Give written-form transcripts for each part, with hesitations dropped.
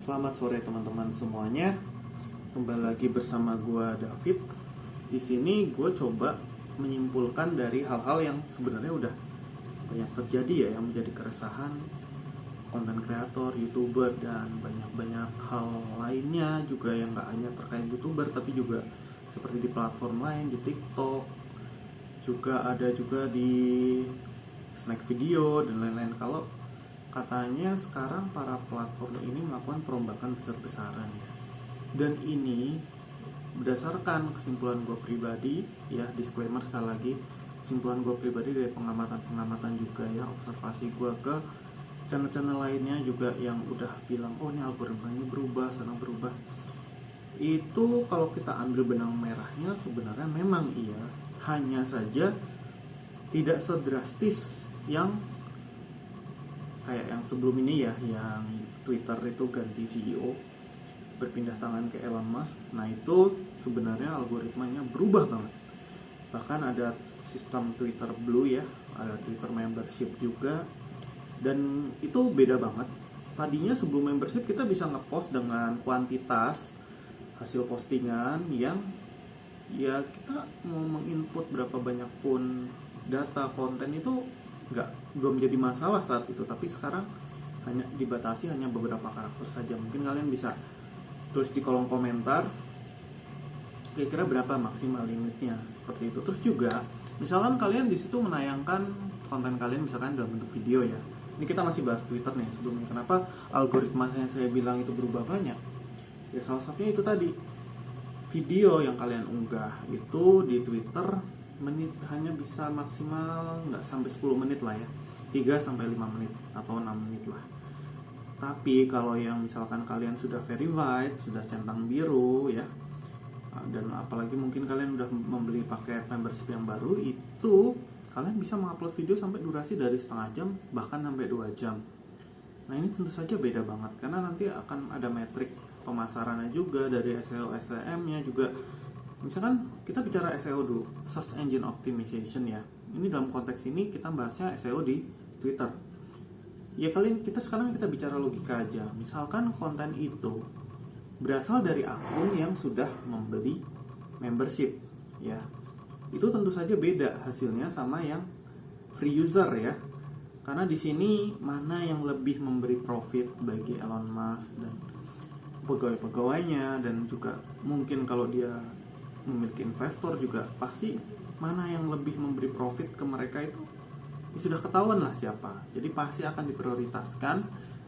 Selamat sore teman-teman semuanya. Kembali lagi bersama gua David. Di sini gue coba menyimpulkan dari hal-hal yang sebenarnya udah banyak terjadi ya, yang menjadi keresahan konten kreator, youtuber, dan banyak-banyak hal lainnya juga yang gak hanya terkait youtuber, tapi juga seperti di platform lain, di TikTok, juga ada juga di snack video dan lain-lain. Kalau katanya sekarang para platform ini melakukan perombakan besar-besaran ya. Dan ini berdasarkan kesimpulan gue pribadi ya, disclaimer sekali lagi, kesimpulan gue pribadi dari pengamatan juga ya, observasi gue ke channel-channel lainnya juga yang udah bilang oh ini algoritmanya berubah, sana berubah. Itu kalau kita ambil benang merahnya sebenarnya memang iya, hanya saja tidak sedrastis yang kayak yang sebelum ini ya, yang Twitter itu ganti CEO, berpindah tangan ke Elon Musk. Nah itu sebenarnya algoritmanya berubah banget. Bahkan ada sistem Twitter Blue ya, ada Twitter membership juga, dan itu beda banget. Tadinya sebelum membership kita bisa ngepost dengan kuantitas hasil postingan yang ya kita mau menginput berapa banyak pun data konten itu belum jadi masalah saat itu. Tapi sekarang hanya dibatasi hanya beberapa karakter saja. Mungkin kalian bisa tulis di kolom komentar kira-kira berapa maksimal limitnya, seperti itu. Terus juga misalkan kalian di situ menayangkan konten kalian misalkan dalam bentuk video ya. Ini kita masih bahas Twitter nih sebelumnya. Kenapa algoritmanya saya bilang itu berubah banyak? Ya salah satunya itu tadi, video yang kalian unggah itu di Twitter menit hanya bisa maksimal nggak sampai 10 menit lah ya, 3-5 menit atau 6 menit lah. Tapi kalau yang misalkan kalian sudah verified, sudah centang biru ya, dan apalagi mungkin kalian udah membeli paket membership yang baru, itu kalian bisa mengupload video sampai durasi dari setengah jam bahkan sampai 2 jam. Nah ini tentu saja beda banget karena nanti akan ada metrik pemasarannya juga dari SEO SEM-nya juga. Misalkan kita bicara SEO dulu, Search Engine Optimization ya. Ini dalam konteks ini kita bahasnya SEO di Twitter. Ya kita sekarang bicara logika aja. Misalkan konten itu berasal dari akun yang sudah membeli membership ya, itu tentu saja beda hasilnya sama yang free user ya. Karena di sini mana yang lebih memberi profit bagi Elon Musk dan pegawai-pegawainya, dan juga mungkin kalau dia memiliki investor juga pasti mana yang lebih memberi profit ke mereka itu ya sudah ketahuan lah siapa. Jadi pasti akan diprioritaskan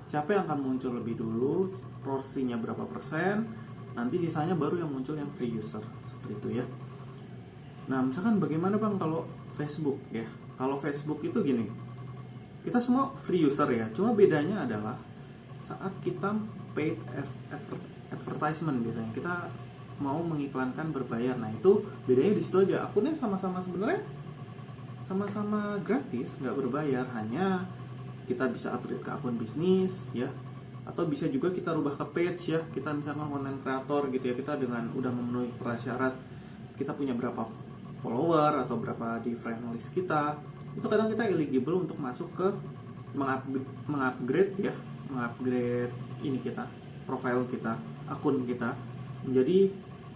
siapa yang akan muncul lebih dulu, porsinya berapa persen, nanti sisanya baru yang muncul yang free user, seperti itu ya. Nah misalkan bagaimana bang kalau Facebook ya? Kalau Facebook itu gini, kita semua free user ya, cuma bedanya adalah saat kita paid advertisement, biasanya kita mau mengiklankan berbayar. Nah itu bedanya di situ aja. Akunnya sama-sama sebenarnya sama-sama gratis, nggak berbayar, hanya kita bisa upgrade ke akun bisnis ya, atau bisa juga kita rubah ke page ya. Kita misalkan konten kreator gitu ya, kita dengan udah memenuhi prasyarat, kita punya berapa follower atau berapa di friend list kita, itu kadang kita eligible untuk masuk ke mengupgrade ya, mengupgrade ini kita, profile kita, akun kita menjadi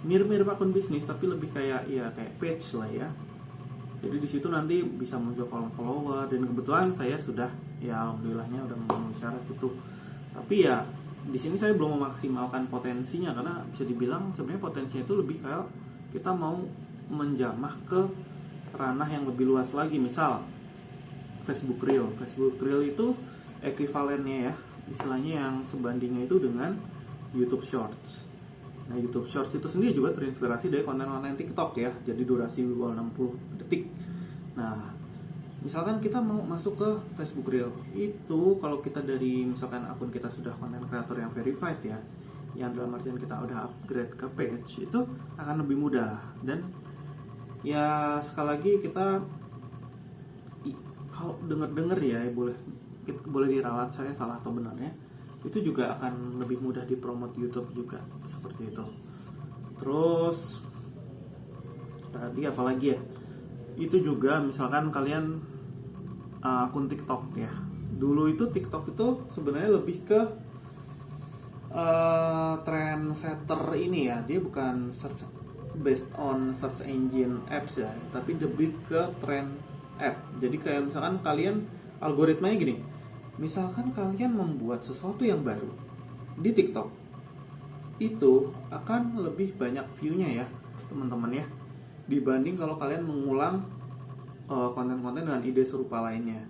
mirip-mirip akun bisnis tapi lebih kayak page lah ya. Jadi di situ nanti bisa muncul kolom follower, dan kebetulan saya sudah ya alhamdulillahnya udah memenuhi syarat itu. Tapi ya di sini saya belum memaksimalkan potensinya, karena bisa dibilang sebenarnya potensinya itu lebih kayak kita mau menjamah ke ranah yang lebih luas lagi. Misal Facebook Reel itu ekuivalennya ya, istilahnya yang sebandingnya itu dengan YouTube Shorts. Nah YouTube Shorts itu sendiri juga terinspirasi dari konten-konten TikTok ya, jadi durasi 60 detik. Nah misalkan kita mau masuk ke Facebook Reel, itu kalau kita dari misalkan akun kita sudah konten kreator yang verified ya, yang dalam artian kita udah upgrade ke page, itu akan lebih mudah. Dan ya sekali lagi kita kalau denger ya, boleh diralat saya salah atau benarnya, itu juga akan lebih mudah dipromot YouTube juga, seperti itu. Terus tadi apalagi ya, itu juga misalkan kalian akun TikTok ya. Dulu itu TikTok itu sebenarnya lebih ke trendsetter ini ya, dia bukan search based on search engine apps ya, tapi lebih ke trend app. Jadi kayak misalkan kalian algoritmanya gini, misalkan kalian membuat sesuatu yang baru di TikTok, itu akan lebih banyak view-nya ya teman-teman ya, dibanding kalau kalian mengulang konten-konten dengan ide serupa lainnya.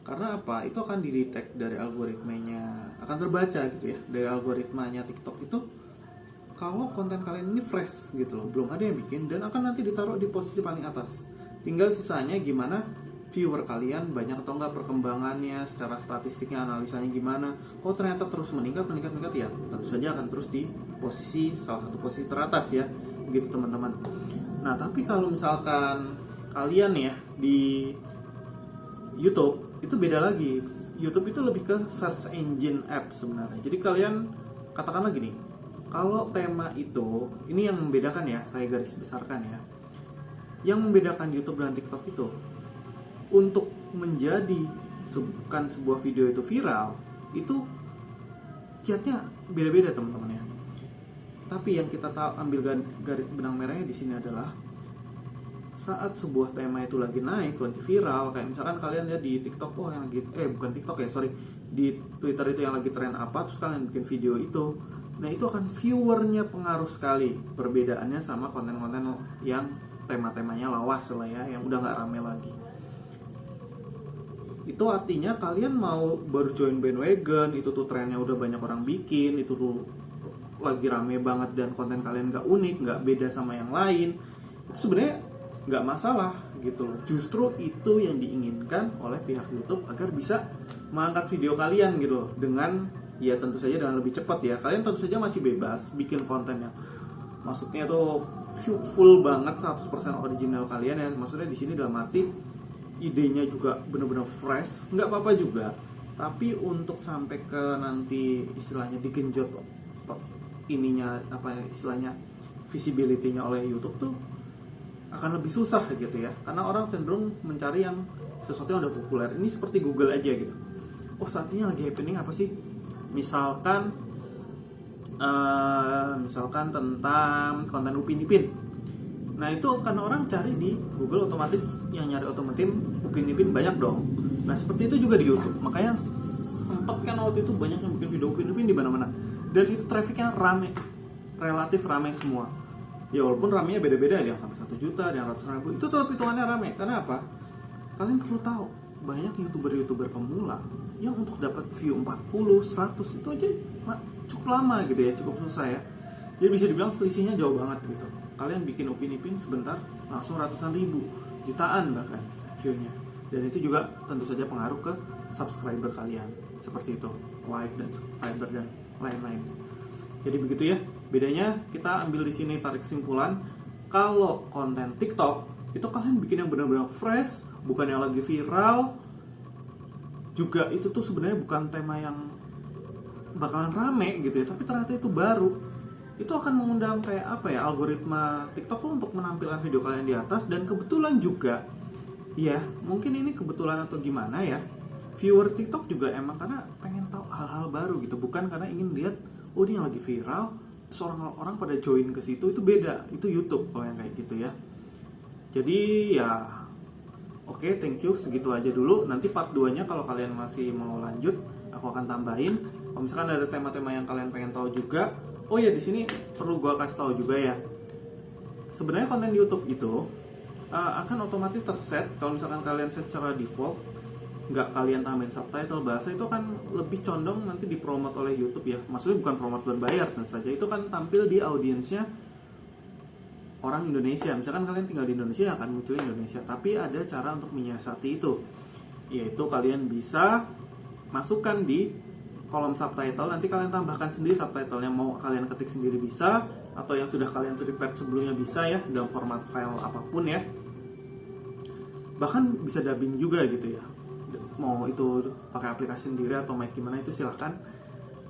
Karena apa? Itu akan didetect dari algoritmanya, akan terbaca gitu ya dari algoritmanya TikTok itu kalau konten kalian ini fresh gitu loh, belum ada yang bikin, dan akan nanti ditaruh di posisi paling atas. Tinggal sisanya gimana viewer kalian banyak atau enggak, perkembangannya secara statistiknya, analisanya gimana. Kalau ternyata terus meningkat ya tentu saja akan terus di posisi salah satu posisi teratas ya, begitu teman-teman. Nah tapi kalau misalkan kalian ya di YouTube itu beda lagi. YouTube itu lebih ke search engine app sebenarnya. Jadi kalian katakanlah gini, kalau tema itu, ini yang membedakan ya, saya garis besarkan ya, yang membedakan YouTube dan TikTok itu, untuk menjadi bukan sebuah video itu viral, itu kiatnya beda-beda teman-teman ya. Tapi yang kita tahu, ambil garis benang merahnya di sini adalah saat sebuah tema itu lagi naik, lagi viral, kayak misalkan kalian lihat di TikTok, oh yang lagi bukan TikTok ya, sorry, di Twitter itu yang lagi tren apa, terus kalian bikin video itu, nah itu akan viewernya pengaruh sekali. Perbedaannya sama konten-konten yang tema-temanya lawas lah ya, yang udah nggak rame lagi. Itu artinya kalian mau baru join bandwagon, itu tuh trennya udah banyak orang bikin, itu tuh lagi rame banget dan konten kalian nggak unik, nggak beda sama yang lain, itu sebenarnya nggak masalah gitu loh. Justru itu yang diinginkan oleh pihak YouTube agar bisa mengangkat video kalian gitu loh, dengan ya tentu saja dengan lebih cepat ya. Kalian tentu saja masih bebas bikin konten yang maksudnya tuh full banget 100% original kalian ya. Maksudnya di sini dalam arti idenya juga benar-benar fresh, nggak apa-apa juga. Tapi untuk sampai ke nanti istilahnya digenjot ininya apa istilahnya visibility-nya oleh YouTube tuh akan lebih susah gitu ya, karena orang cenderung mencari yang sesuatu yang udah populer. Ini seperti Google aja gitu, oh saat ini lagi happening apa sih, misalkan tentang konten Upin Ipin. Nah itu karena orang cari di Google, otomatis yang nyari otomatis Upin Ipin banyak dong. Nah seperti itu juga di YouTube, makanya sempat kan waktu itu banyak yang bikin video Upin Ipin di mana-mana, dan itu trafficnya rame, relatif rame semua. Ya walaupun ramenya beda-beda, ada yang sampai 1 juta, ada yang ratusan ribu, itu tetap hitungannya rame. Karena apa? Kalian perlu tahu, banyak youtuber pemula yang untuk dapat view 40, 100 itu aja cukup lama gitu ya, cukup susah ya. Jadi bisa dibilang selisihnya jauh banget gitu. Kalian bikin Upin Ipin sebentar langsung ratusan ribu, jutaan bahkan view-nya. Dan itu juga tentu saja pengaruh ke subscriber kalian. Seperti itu, like dan subscriber dan lain-lain. Jadi begitu ya. Bedanya kita ambil di sini, tarik kesimpulan, kalau konten TikTok itu kalian bikin yang benar-benar fresh, bukan yang lagi viral. Juga itu tuh sebenarnya bukan tema yang bakalan rame gitu ya, tapi ternyata itu baru. Itu akan mengundang kayak apa ya, algoritma TikTok tuh untuk menampilkan video kalian di atas. Dan kebetulan juga ya, mungkin ini kebetulan atau gimana ya, viewer TikTok juga emang karena pengen tahu hal-hal baru gitu, bukan karena ingin lihat oh ini yang lagi viral terus orang pada join ke situ. Itu beda, itu YouTube kalau yang kayak gitu ya. Jadi ya oke, thank you, segitu aja dulu. Nanti part 2 nya kalau kalian masih mau lanjut, aku akan tambahin. Kalau misalkan ada tema-tema yang kalian pengen tahu juga, oh ya di sini perlu gue kasih tahu juga ya. Sebenarnya konten YouTube itu akan otomatis terset. Kalau misalkan kalian set secara default, nggak kalian tambahin subtitle bahasa, itu kan lebih condong nanti dipromot oleh YouTube ya. Maksudnya bukan promot berbayar tentu saja, itu kan tampil di audiensnya orang Indonesia. Misalkan kalian tinggal di Indonesia, akan muncul Indonesia. Tapi ada cara untuk menyiasati itu, yaitu kalian bisa masukkan di kolom subtitle. Nanti kalian tambahkan sendiri subtitlenya, mau kalian ketik sendiri bisa, atau yang sudah kalian prepare sebelumnya bisa ya, dalam format file apapun ya. Bahkan bisa dubbing juga gitu ya, mau itu pakai aplikasi sendiri atau mic gimana, itu silahkan.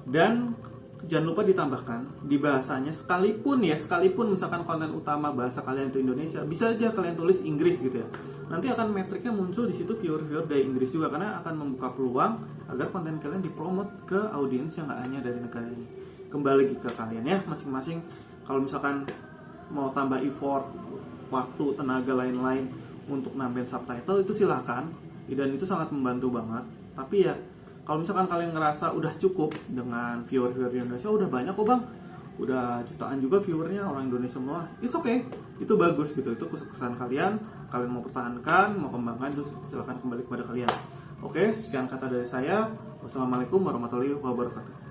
Dan jangan lupa ditambahkan di bahasanya, sekalipun misalkan konten utama bahasa kalian itu Indonesia, bisa aja kalian tulis Inggris gitu ya. Nanti akan metriknya muncul di situ viewer-viewer dari Inggris juga, karena akan membuka peluang agar konten kalian dipromot ke audiens yang nggak hanya dari negara ini. Kembali lagi ke kalian ya, masing-masing. Kalau misalkan mau tambah effort, waktu, tenaga lain-lain untuk nambahin subtitle, itu silahkan, dan itu sangat membantu banget. Tapi ya kalau misalkan kalian ngerasa udah cukup dengan viewer-viewer di Indonesia, udah banyak kok bang, udah jutaan juga viewernya orang Indonesia semua, it's okay, itu bagus gitu, itu kesuksesan kalian mau pertahankan, mau kembangkan, itu silahkan kembali kepada kalian. Oke, sekian kata dari saya. Wassalamualaikum warahmatullahi wabarakatuh.